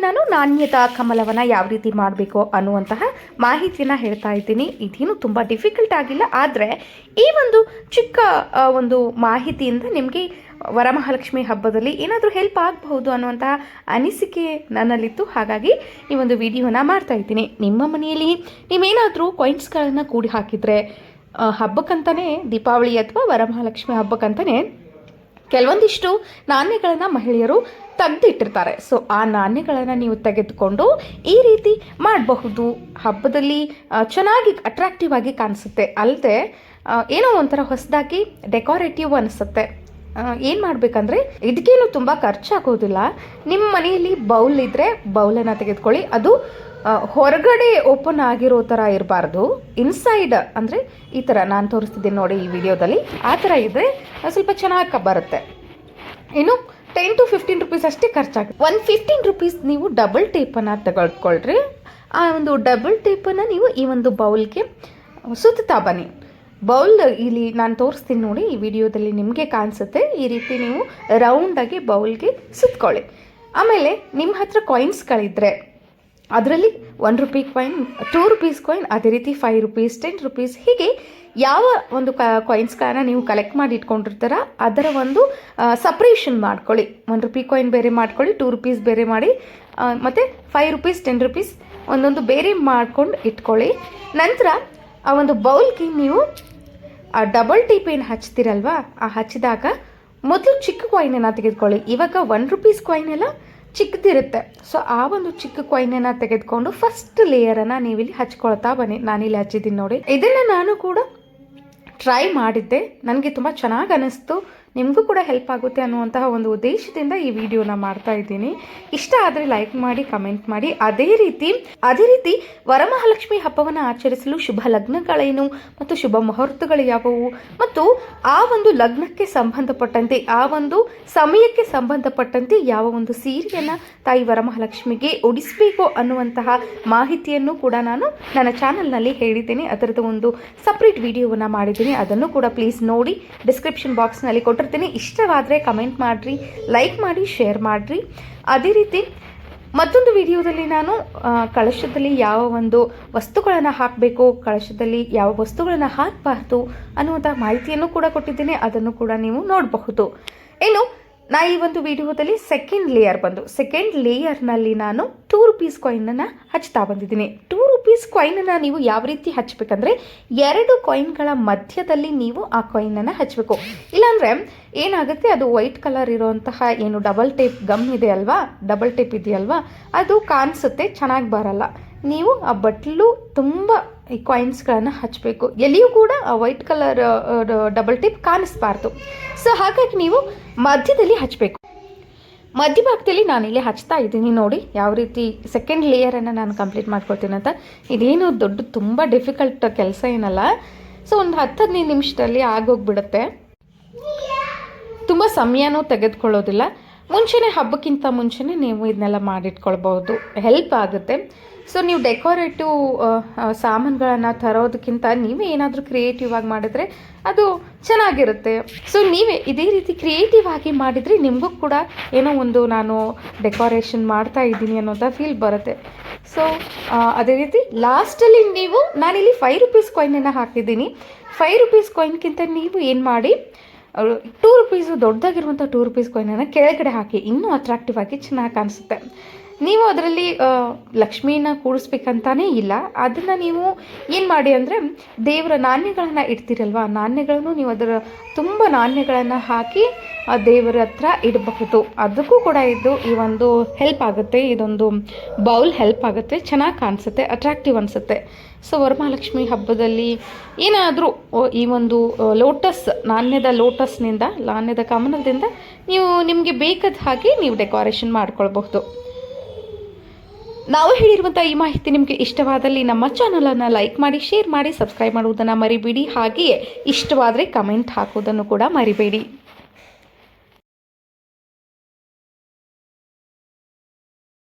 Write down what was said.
ನಾನು ನಾಣ್ಯದ ಕಮಲವನ್ನು ಯಾವ ರೀತಿ ಮಾಡಬೇಕು ಅನ್ನುವಂತಹ ಮಾಹಿತಿಯನ್ನು ಹೇಳ್ತಾ ಇದ್ದೀನಿ. ಇದೇನು ತುಂಬ ಡಿಫಿಕಲ್ಟ್ ಆಗಿಲ್ಲ, ಆದರೆ ಈ ಒಂದು ಚಿಕ್ಕ ಒಂದು ಮಾಹಿತಿಯಿಂದ ನಿಮಗೆ ವರಮಹಾಲಕ್ಷ್ಮಿ ಹಬ್ಬದಲ್ಲಿ ಏನಾದರೂ ಹೆಲ್ಪ್ ಆಗಬಹುದು ಅನ್ನುವಂತಹ ಅನಿಸಿಕೆ ನನ್ನಲ್ಲಿತ್ತು. ಹಾಗಾಗಿ ಈ ಒಂದು ವಿಡಿಯೋನ ಮಾಡ್ತಾ ಇದ್ದೀನಿ. ನಿಮ್ಮ ಮನೆಯಲ್ಲಿ ನೀವೇನಾದರೂ ಕಾಯಿನ್ಸ್ಗಳನ್ನು ಕೂಡಿ ಹಾಕಿದರೆ ಹಬ್ಬಕ್ಕಂತಲೇ, ದೀಪಾವಳಿ ಅಥವಾ ವರಮಹಾಲಕ್ಷ್ಮಿ ಹಬ್ಬಕ್ಕಂತಲೇ ಕೆಲವೊಂದಿಷ್ಟು ನಾಣ್ಯಗಳನ್ನು ಮಹಿಳೆಯರು ತೆಗೆದಿಟ್ಟಿರ್ತಾರೆ. ಸೊ ಆ ನಾಣ್ಯಗಳನ್ನು ನೀವು ತೆಗೆದುಕೊಂಡು ಈ ರೀತಿ ಮಾಡಬಹುದು. ಹಬ್ಬದಲ್ಲಿ ಚೆನ್ನಾಗಿ ಅಟ್ರಾಕ್ಟಿವ್ ಆಗಿ ಕಾಣಿಸುತ್ತೆ, ಅಲ್ಲದೆ ಏನೋ ಒಂಥರ ಹೊಸದಾಗಿ ಡೆಕೋರೇಟಿವ್ ಅನಿಸುತ್ತೆ. ಏನು ಮಾಡಬೇಕಂದ್ರೆ ಇದಕ್ಕೇನು ತುಂಬ ಖರ್ಚಾಗೋದಿಲ್ಲ. ನಿಮ್ಮ ಮನೆಯಲ್ಲಿ ಬೌಲ್ ಇದ್ದರೆ ಬೌಲನ್ನು ತೆಗೆದುಕೊಳ್ಳಿ. ಅದು ಹೊರಗಡೆ ಓಪನ್ ಆಗಿರೋ ಥರ ಇರಬಾರ್ದು, ಇನ್ಸೈಡ್ ಅಂದರೆ ಈ ಥರ ನಾನು ತೋರಿಸ್ತಿದ್ದೀನಿ ನೋಡಿ ಈ ವಿಡಿಯೋದಲ್ಲಿ, ಆ ಥರ ಇದ್ದರೆ ಸ್ವಲ್ಪ ಚೆನ್ನಾಗಿ ಬರುತ್ತೆ. ಇನ್ನು 10 to 15 ರುಪೀಸ್ ಅಷ್ಟೇ ಖರ್ಚಾಗುತ್ತೆ. 15 ರುಪೀಸ್ ನೀವು ಡಬಲ್ ಟೇಪನ್ನು ತೆಗೆದುಕೊಳ್ರಿ. ಆ ಒಂದು ಡಬಲ್ ಟೇಪನ್ನು ನೀವು ಈ ಒಂದು ಬೌಲ್ಗೆ ಸುತ್ತಾ ಬನ್ನಿ. ಬೌಲ್ ಇಲ್ಲಿ ನಾನು ತೋರಿಸ್ತೀನಿ ನೋಡಿ ಈ ವಿಡಿಯೋದಲ್ಲಿ ನಿಮಗೆ ಕಾಣಿಸುತ್ತೆ. ಈ ರೀತಿ ನೀವು ರೌಂಡಾಗಿ ಬೌಲ್ಗೆ ಸುತ್ಕೊಳ್ಳಿ. ಆಮೇಲೆ ನಿಮ್ಮ ಹತ್ರ ಕಾಯಿನ್ಸ್ಗಳಿದ್ದರೆ ಅದರಲ್ಲಿ 1 ರೂಪಿ ಕಾಯಿನ್, 2 ರುಪೀಸ್ ಕಾಯಿನ್, ಅದೇ ರೀತಿ 5 ರುಪೀಸ್, 10 ರುಪೀಸ್, ಹೀಗೆ ಯಾವ ಒಂದು ಕಾಯಿನ್ಸ್ಗಳನ್ನ ನೀವು ಕಲೆಕ್ಟ್ ಮಾಡಿ ಇಟ್ಕೊಂಡಿರ್ತಾರ ಅದರ ಒಂದು ಸಪ್ರೇಷನ್ ಮಾಡ್ಕೊಳ್ಳಿ. 1 ರೂಪಿ ಕಾಯಿನ್ ಬೇರೆ ಮಾಡ್ಕೊಳ್ಳಿ, 2 ರುಪೀಸ್ ಬೇರೆ ಮಾಡಿ, ಮತ್ತು 5 ರುಪೀಸ್, 10 ರುಪೀಸ್ ಒಂದೊಂದು ಬೇರೆ ಮಾಡ್ಕೊಂಡು ಇಟ್ಕೊಳ್ಳಿ. ನಂತರ ಆ ಒಂದು ಬೌಲ್ಗೆ ನೀವು ಆ ಡಬಲ್ ಟೇಪ್ ಏನು ಹಚ್ತೀರಲ್ವಾ, ಆ ಹಚ್ಚಿದಾಗ ಮೊದಲು ಚಿಕ್ಕ ಕಾಯಿನನ್ನು ತೆಗೆದುಕೊಳ್ಳಿ. ಇವಾಗ 1 ರುಪೀಸ್ ಕಾಯಿನ್ ಎಲ್ಲ ಚಿಕ್ಕದಿರುತ್ತೆ. ಸೊ ಆ ಒಂದು ಚಿಕ್ಕ ಕಾಯಿನನ್ನು ತೆಗೆದುಕೊಂಡು ಫಸ್ಟ್ ಲೇಯರನ್ನು ನೀವಿಲ್ಲಿ ಹಚ್ಕೊಳ್ತಾ ಬನ್ನಿ. ನಾನಿಲ್ಲಿ ಹಚ್ಚಿದ್ದೀನಿ ನೋಡಿ. ಇದನ್ನು ನಾನು ಕೂಡ ಟ್ರೈ ಮಾಡಿದ್ದೆ, ನನಗೆ ತುಂಬ ಚೆನ್ನಾಗಿ ಅನ್ನಿಸ್ತು. ನಿಮಗೂ ಕೂಡ ಹೆಲ್ಪ್ ಆಗುತ್ತೆ ಅನ್ನುವಂತಹ ಒಂದು ಉದ್ದೇಶದಿಂದ ಈ ವಿಡಿಯೋನ ಮಾಡ್ತಾ ಇದ್ದೀನಿ. ಇಷ್ಟ ಆದರೆ ಲೈಕ್ ಮಾಡಿ, ಕಮೆಂಟ್ ಮಾಡಿ. ಅದೇ ರೀತಿ ವರಮಹಾಲಕ್ಷ್ಮಿ ಹಬ್ಬವನ್ನು ಆಚರಿಸಲು ಶುಭ ಲಗ್ನಗಳೇನು ಮತ್ತು ಶುಭ ಮುಹೂರ್ತಗಳು ಯಾವುವು ಮತ್ತು ಆ ಒಂದು ಲಗ್ನಕ್ಕೆ ಸಂಬಂಧಪಟ್ಟಂತೆ, ಆ ಒಂದು ಸಮಯಕ್ಕೆ ಸಂಬಂಧಪಟ್ಟಂತೆ ಯಾವ ಒಂದು ಸೀರೆಯನ್ನು ತಾಯಿ ವರಮಹಾಲಕ್ಷ್ಮಿಗೆ ಉಡಿಸಬೇಕು ಅನ್ನುವಂತಹ ಮಾಹಿತಿಯನ್ನು ಕೂಡ ನಾನು ನನ್ನ ಚಾನಲ್ನಲ್ಲಿ ಹೇಳಿದ್ದೇನೆ. ಅದರದ್ದು ಒಂದು ಸಪ್ರೇಟ್ ವಿಡಿಯೋವನ್ನು ಮಾಡಿದ್ದೀನಿ, ಅದನ್ನು ಕೂಡ ಪ್ಲೀಸ್ ನೋಡಿ. ಡಿಸ್ಕ್ರಿಪ್ಷನ್ ಬಾಕ್ಸ್ನಲ್ಲಿ ಕೊಟ್ಟಿರ್ತೀನಿ. ಇಷ್ಟವಾದರೆ ಕಮೆಂಟ್ ಮಾಡಿರಿ, ಲೈಕ್ ಮಾಡಿ, ಶೇರ್ ಮಾಡಿರಿ. ಅದೇ ರೀತಿ ಮತ್ತೊಂದು ವಿಡಿಯೋದಲ್ಲಿ ನಾನು ಕಳಶದಲ್ಲಿ ಯಾವ ಒಂದು ವಸ್ತುಗಳನ್ನು ಹಾಕಬೇಕು, ಕಳಶದಲ್ಲಿ ಯಾವ ವಸ್ತುಗಳನ್ನು ಹಾಕಬಾರ್ದು ಅನ್ನುವಂಥ ಮಾಹಿತಿಯನ್ನು ಕೂಡ ಕೊಟ್ಟಿದ್ದೀನಿ. ಅದನ್ನು ಕೂಡ ನೀವು ನೋಡಬಹುದು. ಇನ್ನು ನಾ ಈ ಒಂದು ವಿಡಿಯೋದಲ್ಲಿ ಸೆಕೆಂಡ್ ಲೇಯರ್ನಲ್ಲಿ ನಾನು 2 ರುಪೀಸ್ ಕಾಯಿನನ್ನು ಹಚ್ತಾ ಬಂದಿದ್ದೀನಿ. 2 ರುಪೀಸ್ ಕಾಯಿನನ್ನು ನೀವು ಯಾವ ರೀತಿ ಹಚ್ಚಬೇಕಂದ್ರೆ 2 ಕಾಯಿನ್ಗಳ ಮಧ್ಯದಲ್ಲಿ ನೀವು ಆ ಕಾಯಿನನ್ನು ಹಚ್ಚಬೇಕು. ಇಲ್ಲಾಂದರೆ ಏನಾಗುತ್ತೆ, ಅದು ವೈಟ್ ಕಲರ್ ಇರೋಂತಹ ಏನು ಡಬಲ್ ಟೇಪ್ ಗಮ್ ಇದೆ ಅಲ್ವಾ, ಡಬಲ್ ಟೇಪ್ ಇದೆಯಲ್ವಾ, ಅದು ಕಾಣಿಸುತ್ತೆ, ಚೆನ್ನಾಗಿ ಬರಲ್ಲ. ನೀವು ಆ ಬಟ್ಲು ತುಂಬ ಈ ಕಾಯಿನ್ಸ್ಗಳನ್ನು ಹಚ್ಚಬೇಕು. ಎಲ್ಲಿಯೂ ಕೂಡ ಆ ವೈಟ್ ಕಲರ್ ಡಬಲ್ ಟೇಪ್ ಕಾಣಿಸ್ಬಾರ್ದು. ಸೊ ಹಾಗಾಗಿ ನೀವು ಮಧ್ಯದಲ್ಲಿ ಹಚ್ಚಬೇಕು. ಮಧ್ಯಭಾಗದಲ್ಲಿ ನಾನಿಲ್ಲಿ ಹಚ್ತಾ ಇದ್ದೀನಿ ನೋಡಿ, ಯಾವ ರೀತಿ ಸೆಕೆಂಡ್ ಲೇಯರನ್ನು ನಾನು ಕಂಪ್ಲೀಟ್ ಮಾಡ್ಕೊಳ್ತೀನಿ ಅಂತ. ಇದೇನು ತುಂಬ ಡಿಫಿಕಲ್ಟ್ ಕೆಲಸ ಏನಲ್ಲ. ಸೊ ಒಂದು 10-15 ನಿಮಿಷದಲ್ಲಿ ಆಗೋಗ್ಬಿಡುತ್ತೆ. ತುಂಬ ಸಮಯನೂ ತೆಗೆದುಕೊಳ್ಳೋದಿಲ್ಲ. ಹಬ್ಬಕ್ಕಿಂತ ಮುಂಚೆನೇ ನೀವು ಇದನ್ನೆಲ್ಲ ಮಾಡಿಟ್ಕೊಳ್ಬೋದು, ಹೆಲ್ಪ್ ಆಗುತ್ತೆ. ಸೊ ನೀವು ಡೆಕೋರೇಟಿವ್ ಸಾಮಾನುಗಳನ್ನು ತರೋದಕ್ಕಿಂತ ನೀವೇ ಏನಾದರೂ ಕ್ರಿಯೇಟಿವ್ ಆಗಿ ಮಾಡಿದರೆ ಅದು ಚೆನ್ನಾಗಿರುತ್ತೆ. ಸೊ ನೀವೇ ಇದೇ ರೀತಿ ಕ್ರಿಯೇಟಿವ್ ಆಗಿ ಮಾಡಿದರೆ ನಿಮಗೂ ಕೂಡ ಏನೋ ಒಂದು ನಾನು ಡೆಕೋರೇಷನ್ ಮಾಡ್ತಾ ಇದ್ದೀನಿ ಅನ್ನೋದ ಫೀಲ್ ಬರುತ್ತೆ. ಸೊ ಅದೇ ರೀತಿ ಲಾಸ್ಟಲ್ಲಿ ನಾನಿಲ್ಲಿ 5 ರುಪೀಸ್ ಕಾಯಿನನ್ನು ಹಾಕಿದ್ದೀನಿ. 5 ರುಪೀಸ್ ಕಾಯಿನ್ಗಿಂತ ನೀವು ಏನು ಮಾಡಿ, 2 ರುಪೀಸು ದೊಡ್ಡದಾಗಿರುವಂಥ 2 ರುಪೀಸ್ ಕಾಯಿನನ್ನು ಕೆಳಗಡೆ ಹಾಕಿ, ಇನ್ನೂ ಅಟ್ರಾಕ್ಟಿವ್ ಆಗಿ ಚೆನ್ನಾಗಿ ಕಾಣಿಸುತ್ತೆ. ನೀವು ಅದರಲ್ಲಿ ಲಕ್ಷ್ಮೀನ ಕೂಡಿಸ್ಬೇಕಂತಾನೇ ಇಲ್ಲ. ಅದನ್ನು ನೀವು ಏನು ಮಾಡಿ ಅಂದರೆ ದೇವರ ನಾಣ್ಯಗಳನ್ನು ಇಡ್ತೀರಲ್ವ, ನಾಣ್ಯಗಳನ್ನು ನೀವು ಅದರ ತುಂಬ ನಾಣ್ಯಗಳನ್ನು ಹಾಕಿ ದೇವರ ಹತ್ರ ಇಡಬಹುದು. ಅದಕ್ಕೂ ಕೂಡ ಈ ಒಂದು ಹೆಲ್ಪ್ ಆಗುತ್ತೆ. ಇದೊಂದು ಬೌಲ್ ಹೆಲ್ಪ್ ಆಗುತ್ತೆ, ಚೆನ್ನಾಗಿ ಕಾಣಿಸುತ್ತೆ, ಅಟ್ರಾಕ್ಟಿವ್ ಅನಿಸುತ್ತೆ. ಸೊ ವರಮಹಾಲಕ್ಷ್ಮಿ ಹಬ್ಬದಲ್ಲಿ ಏನಾದರೂ ಈ ಒಂದು ನಾಣ್ಯದ ಕಮಲದಿಂದ ನೀವು ನಿಮಗೆ ಬೇಕಾದ ಹಾಗೆ ನೀವು ಡೆಕೋರೇಷನ್ ಮಾಡ್ಕೊಳ್ಬಹುದು. ನಾವು ಹೇಳಿರುವಂಥ ಈ ಮಾಹಿತಿ ನಿಮಗೆ ಇಷ್ಟವಾದಲ್ಲಿ ನಮ್ಮ ಚಾನಲನ್ನು ಲೈಕ್ ಮಾಡಿ, ಶೇರ್ ಮಾಡಿ, ಸಬ್ಸ್ಕ್ರೈಬ್ ಮಾಡುವುದನ್ನು ಮರಿಬೇಡಿ. ಹಾಗೆಯೇ ಇಷ್ಟವಾದರೆ ಕಮೆಂಟ್ ಹಾಕೋದನ್ನು ಕೂಡ ಮರಿಬೇಡಿ.